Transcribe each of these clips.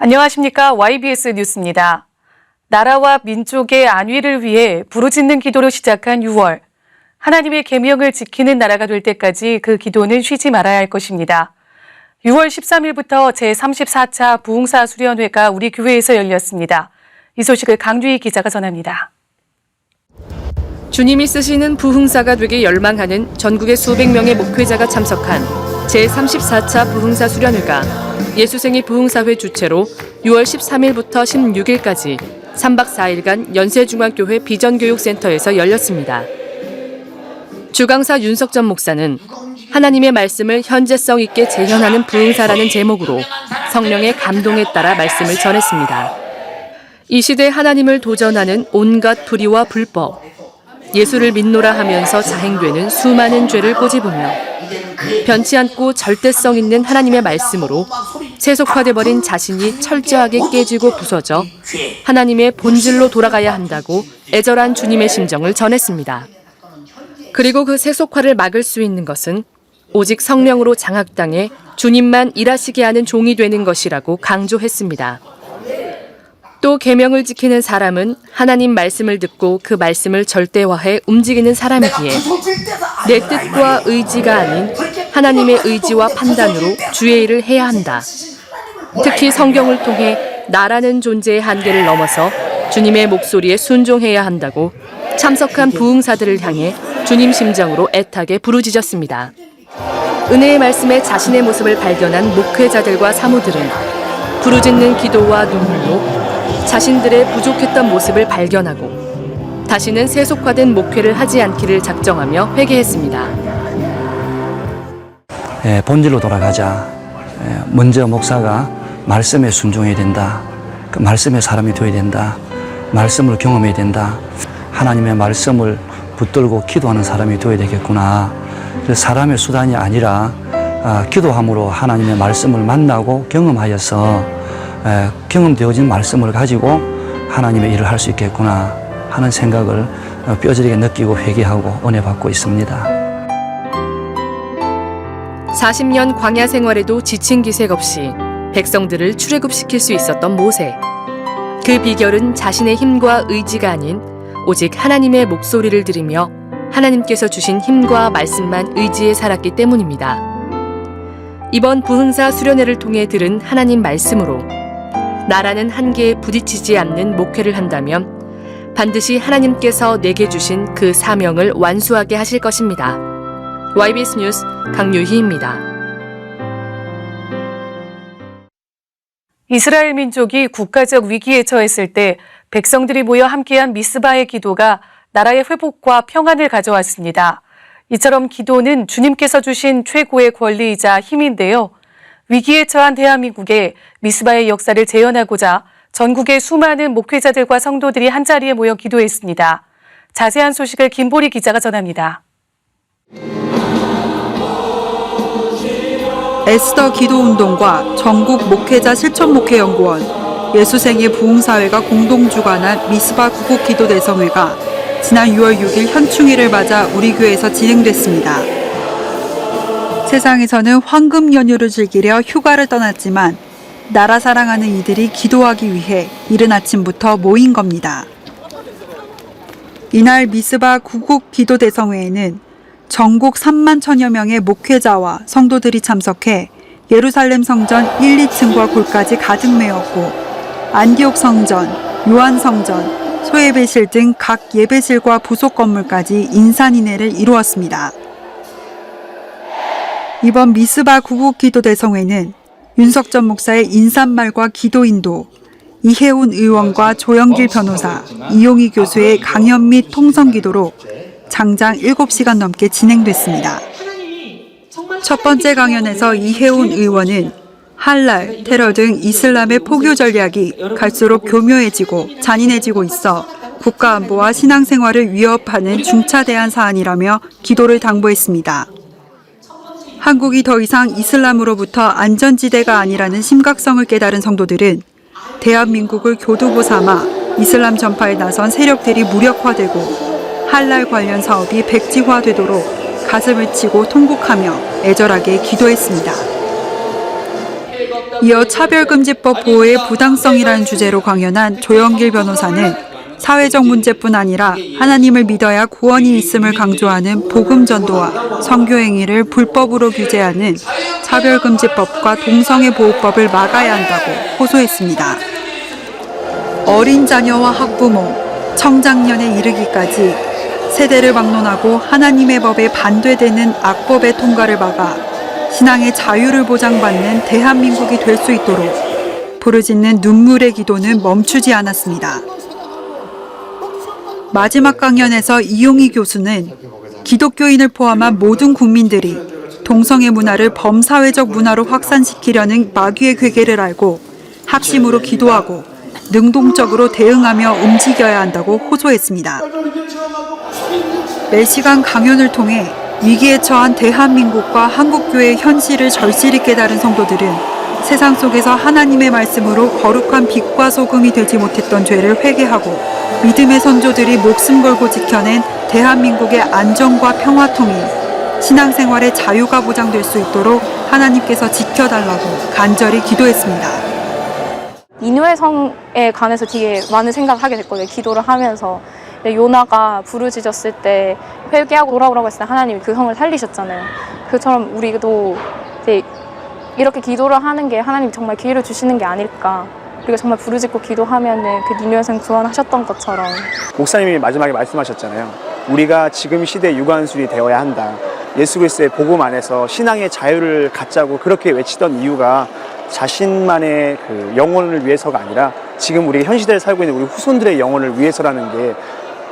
안녕하십니까. YBS 뉴스입니다. 나라와 민족의 안위를 위해 부르짖는 기도로 시작한 6월. 하나님의 계명을 지키는 나라가 될 때까지 그 기도는 쉬지 말아야 할 것입니다. 6월 13일부터 제34차 부흥사 수련회가 우리 교회에서 열렸습니다. 이 소식을 강주희 기자가 전합니다. 주님이 쓰시는 부흥사가 되길 열망하는 전국의 수백 명의 목회자가 참석한 제34차 부흥사 수련회가 예수생의 부흥사회 주최로 6월 13일부터 16일까지 3박 4일간 연세중앙교회 비전교육센터에서 열렸습니다. 주강사 윤석전 목사는 하나님의 말씀을 현재성 있게 재현하는 부흥사라는 제목으로 성령의 감동에 따라 말씀을 전했습니다. 이 시대 하나님을 도전하는 온갖 불의와 불법, 예수를 믿노라 하면서 자행되는 수많은 죄를 꼬집으며 변치 않고 절대성 있는 하나님의 말씀으로 세속화돼버린 자신이 철저하게 깨지고 부서져 하나님의 본질로 돌아가야 한다고 애절한 주님의 심정을 전했습니다. 그리고 그 세속화를 막을 수 있는 것은 오직 성령으로 장악당해 주님만 일하시게 하는 종이 되는 것이라고 강조했습니다. 또 계명을 지키는 사람은 하나님 말씀을 듣고 그 말씀을 절대화해 움직이는 사람이기에 내 뜻과 의지가 아닌 하나님의 의지와 판단으로 주의 일을 해야 한다. 특히 성경을 통해 나라는 존재의 한계를 넘어서 주님의 목소리에 순종해야 한다고 참석한 부흥사들을 향해 주님 심정으로 애타게 부르짖었습니다. 은혜의 말씀에 자신의 모습을 발견한 목회자들과 사모들은 부르짖는 기도와 눈물로 자신들의 부족했던 모습을 발견하고 다시는 세속화된 목회를 하지 않기를 작정하며 회개했습니다. 본질로 돌아가자. 먼저 목사가 말씀에 순종해야 된다. 그 말씀의 사람이 되어야 된다. 말씀을 경험해야 된다. 하나님의 말씀을 붙들고 기도하는 사람이 되어야 되겠구나. 그래서 사람의 수단이 아니라 기도함으로 하나님의 말씀을 만나고 경험하여서 경험되어진 말씀을 가지고 하나님의 일을 할 수 있겠구나 하는 생각을 뼈저리게 느끼고 회개하고 은혜 받고 있습니다. 40년 광야 생활에도 지친 기색 없이 백성들을 출애굽시킬 수 있었던 모세. 그 비결은 자신의 힘과 의지가 아닌 오직 하나님의 목소리를 들으며 하나님께서 주신 힘과 말씀만 의지해 살았기 때문입니다. 이번 부흥사 수련회를 통해 들은 하나님 말씀으로 나라는 한계에 부딪히지 않는 목회를 한다면 반드시 하나님께서 내게 주신 그 사명을 완수하게 하실 것입니다. YBS 뉴스 강유희입니다. 이스라엘 민족이 국가적 위기에 처했을 때 백성들이 모여 함께한 미스바의 기도가 나라의 회복과 평안을 가져왔습니다. 이처럼 기도는 주님께서 주신 최고의 권리이자 힘인데요. 위기에 처한 대한민국에 미스바의 역사를 재현하고자 전국의 수많은 목회자들과 성도들이 한자리에 모여 기도했습니다. 자세한 소식을 김보리 기자가 전합니다. 에스더 기도운동과 전국 목회자 실천목회연구원, 예수생의 부흥사회가 공동 주관한 미스바 구국기도대성회가 지난 6월 6일 현충일을 맞아 우리 교회에서 진행됐습니다. 세상에서는 황금 연휴를 즐기려 휴가를 떠났지만 나라 사랑하는 이들이 기도하기 위해 이른 아침부터 모인 겁니다. 이날 미스바 구국기도대성회에는 전국 3만 천여 명의 목회자와 성도들이 참석해 예루살렘 성전 1, 2층과 골까지 가득 메웠고 안디옥 성전, 요한 성전, 소예배실 등 각 예배실과 부속 건물까지 인산인해를 이루었습니다. 이번 미스바 구국기도대성회는 윤석전 목사의 인사말과 기도인도, 이혜훈 의원과 조영길 변호사, 이용희 교수의 강연 및 통성기도로 장장 7시간 넘게 진행됐습니다. 첫 번째 강연에서 이혜훈 의원은 할랄, 테러 등 이슬람의 포교 전략이 갈수록 교묘해지고 잔인해지고 있어 국가안보와 신앙생활을 위협하는 중차대한 사안이라며 기도를 당부했습니다. 한국이 더 이상 이슬람으로부터 안전지대가 아니라는 심각성을 깨달은 성도들은 대한민국을 교두보 삼아 이슬람 전파에 나선 세력들이 무력화되고 할랄 관련 사업이 백지화되도록 가슴을 치고 통곡하며 애절하게 기도했습니다. 이어 차별금지법 보호의 부당성이라는 주제로 강연한 조영길 변호사는 사회적 문제뿐 아니라 하나님을 믿어야 구원이 있음을 강조하는 복음전도와 선교행위를 불법으로 규제하는 차별금지법과 동성애보호법을 막아야 한다고 호소했습니다. 어린 자녀와 학부모, 청장년에 이르기까지 세대를 막론하고 하나님의 법에 반대되는 악법의 통과를 막아 신앙의 자유를 보장받는 대한민국이 될 수 있도록 부르짖는 눈물의 기도는 멈추지 않았습니다. 마지막 강연에서 이용희 교수는 기독교인을 포함한 모든 국민들이 동성애 문화를 범사회적 문화로 확산시키려는 마귀의 괴계를 알고 합심으로 기도하고 능동적으로 대응하며 움직여야 한다고 호소했습니다. 매시간 강연을 통해 위기에 처한 대한민국과 한국교회의 현실을 절실히 깨달은 성도들은 세상 속에서 하나님의 말씀으로 거룩한 빛과 소금이 되지 못했던 죄를 회개하고 믿음의 선조들이 목숨 걸고 지켜낸 대한민국의 안정과 평화 통일, 신앙생활의 자유가 보장될 수 있도록 하나님께서 지켜달라고 간절히 기도했습니다. 니느웨 성에 관해서 되게 많은 생각을 하게 됐거든요. 기도를 하면서. 요나가 부르짖었을 때 회개하고 돌아오라고 했을 때 하나님이 그 성을 살리셨잖아요. 그처럼 우리도 이제 이렇게 기도를 하는 게 하나님이 정말 기회를 주시는 게 아닐까. 우리가 정말 부르짖고 기도하면은 그 니느웨 성 구원하셨던 것처럼. 목사님이 마지막에 말씀하셨잖아요. 우리가 지금 시대의 유관순이 되어야 한다. 예수 그리스도의 복음 안에서 신앙의 자유를 갖자고 그렇게 외치던 이유가 자신만의 그 영혼을 위해서가 아니라 지금 우리가 현 시대에 살고 있는 우리 후손들의 영혼을 위해서라는 게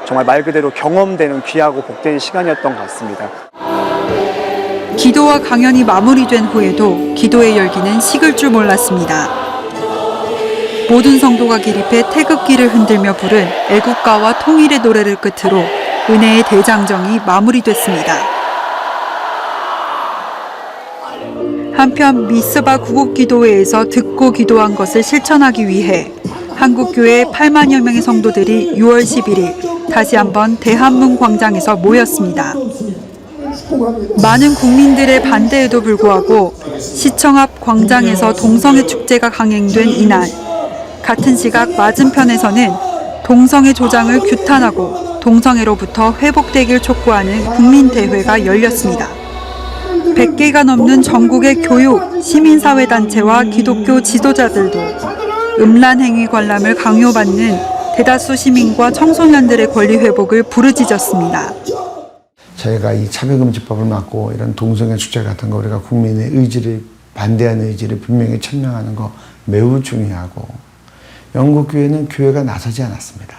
정말 말 그대로 경험되는 귀하고 복된 시간이었던 것 같습니다. 기도와 강연이 마무리된 후에도 기도의 열기는 식을 줄 몰랐습니다. 모든 성도가 기립해 태극기를 흔들며 부른 애국가와 통일의 노래를 끝으로 은혜의 대장정이 마무리됐습니다. 한편 미스바 구국기도회에서 듣고 기도한 것을 실천하기 위해 한국교회 8만여 명의 성도들이 6월 11일 다시 한번 대한문 광장에서 모였습니다. 많은 국민들의 반대에도 불구하고 시청 앞 광장에서 동성애 축제가 강행된 이날, 같은 시각 맞은편에서는 동성애 조장을 규탄하고 동성애로부터 회복되길 촉구하는 국민대회가 열렸습니다. 100개가 넘는 전국의 교육, 시민사회단체와 기독교 지도자들도 음란 행위 관람을 강요받는 대다수 시민과 청소년들의 권리 회복을 부르짖었습니다. 저희가 이 차별금지법을 막고 이런 동성애 축제 같은 거 우리가 국민의 의지를 반대하는 의지를 분명히 천명하는 거 매우 중요하고 영국교회는 교회가 나서지 않았습니다.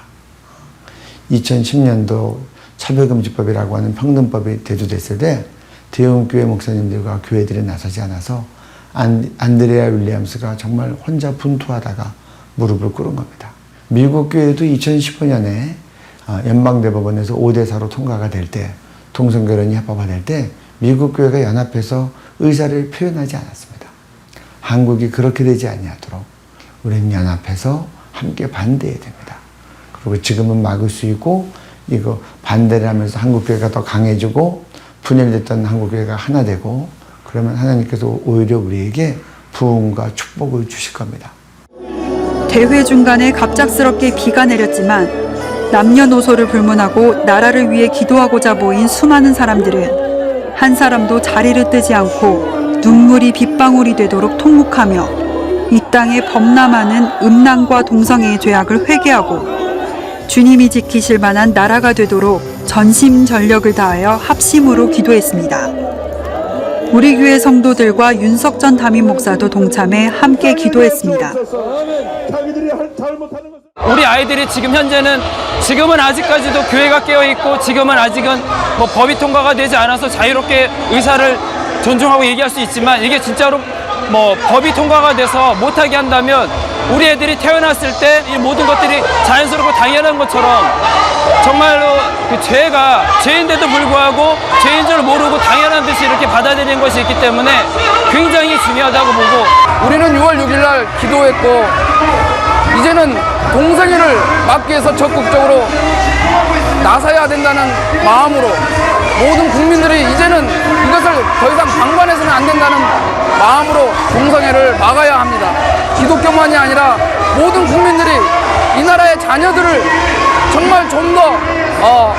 2010년도 차별금지법이라고 하는 평등법이 대두됐을 때 대형교회 목사님들과 교회들이 나서지 않아서 안드레아 윌리엄스가 정말 혼자 분투하다가 무릎을 꿇은 겁니다. 미국 교회도 2015년에 연방대법원에서 5대4로 통과가 될 때 동성결혼이 합법화될 때 미국 교회가 연합해서 의사를 표현하지 않았습니다. 한국이 그렇게 되지 아니하도록 우리는 연합해서 함께 반대해야 됩니다. 그리고 지금은 막을 수 있고 이거 반대를 하면서 한국교회가 더 강해지고 분열됐던 한국교회가 하나 되고 그러면 하나님께서 오히려 우리에게 부흥과 축복을 주실 겁니다. 대회 중간에 갑작스럽게 비가 내렸지만 남녀노소를 불문하고 나라를 위해 기도하고자 모인 수많은 사람들은 한 사람도 자리를 뜨지 않고 눈물이 빗방울이 되도록 통곡하며 이 땅에 범람하는 음란과 동성애의 죄악을 회개하고 주님이 지키실 만한 나라가 되도록 전심전력을 다하여 합심으로 기도했습니다. 우리 교회 성도들과 윤석전 담임 목사도 동참해 함께 기도했습니다. 우리 아이들이 지금은 아직까지도 교회가 깨어있고 지금은 아직은 뭐 법이 통과가 되지 않아서 자유롭게 의사를 존중하고 얘기할 수 있지만 이게 진짜로 뭐 법이 통과가 돼서 못하게 한다면 우리 애들이 태어났을 때 이 모든 것들이 자연스럽고 당연한 것처럼 정말로 그 죄가 죄인데도 불구하고 죄인 줄 모르고 당연한 듯이 이렇게 받아들이는 것이 있기 때문에 굉장히 중요하다고 보고 우리는 6월 6일 날 기도했고 이제는 동성애를 막기 위해서 적극적으로 나서야 된다는 마음으로 모든 국민들이 이제는 이것을 더 이상 방관해서는 안 된다는 마음으로 동성애를 막아야 합니다. 기독교만이 아니라 모든 국민들이 이 나라의 자녀들을 정말 좀 더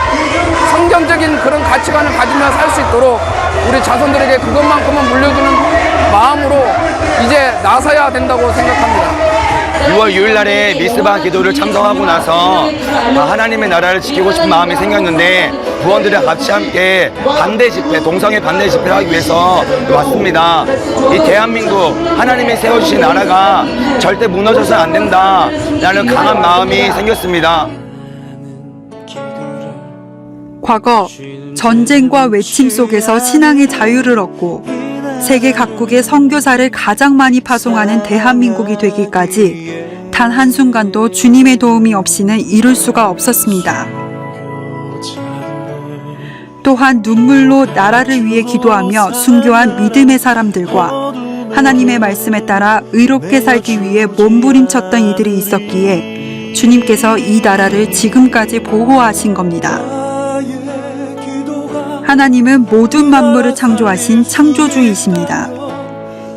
성경적인 그런 가치관을 가지며 살 수 있도록 우리 자손들에게 그것만큼은 물려주는 마음으로 이제 나서야 된다고 생각합니다. 6월 6일 날에 미스바 기도를 참석하고 나서 하나님의 나라를 지키고 싶은 마음이 생겼는데 부원들과 같이 함께 반대 집회, 동성애 반대 집회를 하기 위해서 왔습니다. 이 대한민국 하나님이 세워주신 나라가 절대 무너져서는 안 된다라는 강한 마음이 생겼습니다. 과거 전쟁과 외침 속에서 신앙의 자유를 얻고 세계 각국의 선교사를 가장 많이 파송하는 대한민국이 되기까지 단 한순간도 주님의 도움이 없이는 이룰 수가 없었습니다. 또한 눈물로 나라를 위해 기도하며 순교한 믿음의 사람들과 하나님의 말씀에 따라 의롭게 살기 위해 몸부림쳤던 이들이 있었기에 주님께서 이 나라를 지금까지 보호하신 겁니다. 하나님은 모든 만물을 창조하신 창조주이십니다.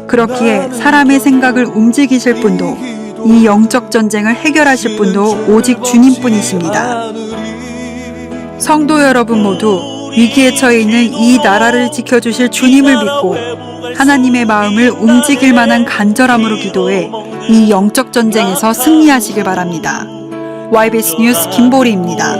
그렇기에 사람의 생각을 움직이실 분도 이 영적 전쟁을 해결하실 분도 오직 주님뿐이십니다. 성도 여러분 모두 위기에 처해 있는 이 나라를 지켜주실 주님을 믿고 하나님의 마음을 움직일 만한 간절함으로 기도해 이 영적 전쟁에서 승리하시길 바랍니다. YBS 뉴스 김보리입니다.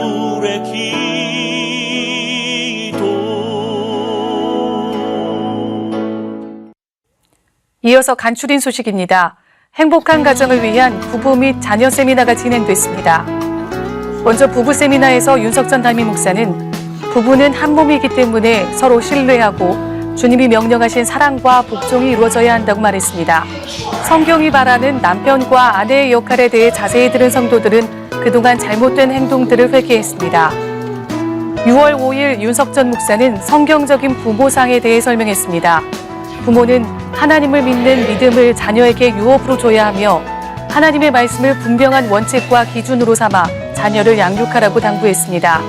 이어서 간추린 소식입니다. 행복한 가정을 위한 부부 및 자녀 세미나가 진행됐습니다. 먼저 부부 세미나에서 윤석전 담임 목사는 부부는 한 몸이기 때문에 서로 신뢰하고 주님이 명령하신 사랑과 복종이 이루어져야 한다고 말했습니다. 성경이 말하는 남편과 아내의 역할에 대해 자세히 들은 성도들은 그동안 잘못된 행동들을 회개했습니다. 6월 5일 윤석전 목사는 성경적인 부모상에 대해 설명했습니다. 부모는 하나님을 믿는 믿음을 자녀에게 유업으로 줘야 하며 하나님의 말씀을 분명한 원칙과 기준으로 삼아 자녀를 양육하라고 당부했습니다.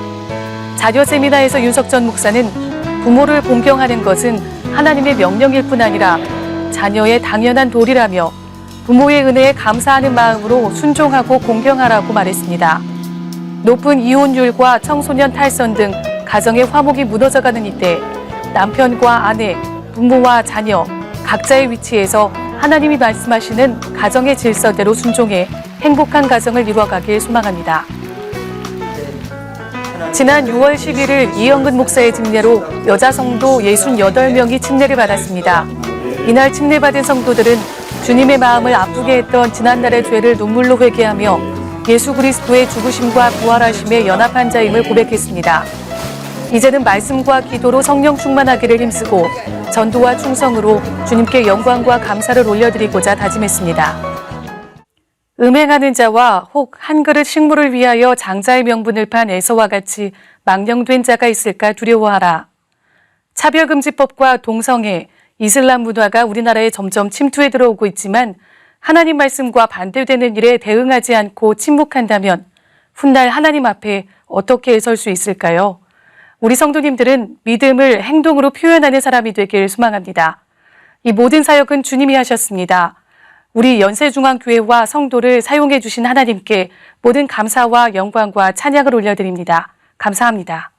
자녀 세미나에서 윤석전 목사는 부모를 공경하는 것은 하나님의 명령일 뿐 아니라 자녀의 당연한 도리라며 부모의 은혜에 감사하는 마음으로 순종하고 공경하라고 말했습니다. 높은 이혼율과 청소년 탈선 등 가정의 화목이 무너져가는 이때 남편과 아내, 부모와 자녀, 각자의 위치에서 하나님이 말씀하시는 가정의 질서대로 순종해 행복한 가정을 이루어가길 소망합니다. 지난 6월 11일 이영근 목사의 직례로 여자 성도 68명이 침례를 받았습니다. 이날 침례받은 성도들은 주님의 마음을 아프게 했던 지난날의 죄를 눈물로 회개하며 예수 그리스도의 죽으심과 부활하심에 연합한 자임을 고백했습니다. 이제는 말씀과 기도로 성령 충만하기를 힘쓰고 전도와 충성으로 주님께 영광과 감사를 올려드리고자 다짐했습니다. 음행하는 자와 혹 한 그릇 식물을 위하여 장자의 명분을 판 에서와 같이 망령된 자가 있을까 두려워하라. 차별금지법과 동성애, 이슬람 문화가 우리나라에 점점 침투해 들어오고 있지만 하나님 말씀과 반대되는 일에 대응하지 않고 침묵한다면 훗날 하나님 앞에 어떻게 설 수 있을까요? 우리 성도님들은 믿음을 행동으로 표현하는 사람이 되길 소망합니다. 이 모든 사역은 주님이 하셨습니다. 우리 연세중앙교회와 성도를 사용해 주신 하나님께 모든 감사와 영광과 찬양을 올려드립니다. 감사합니다.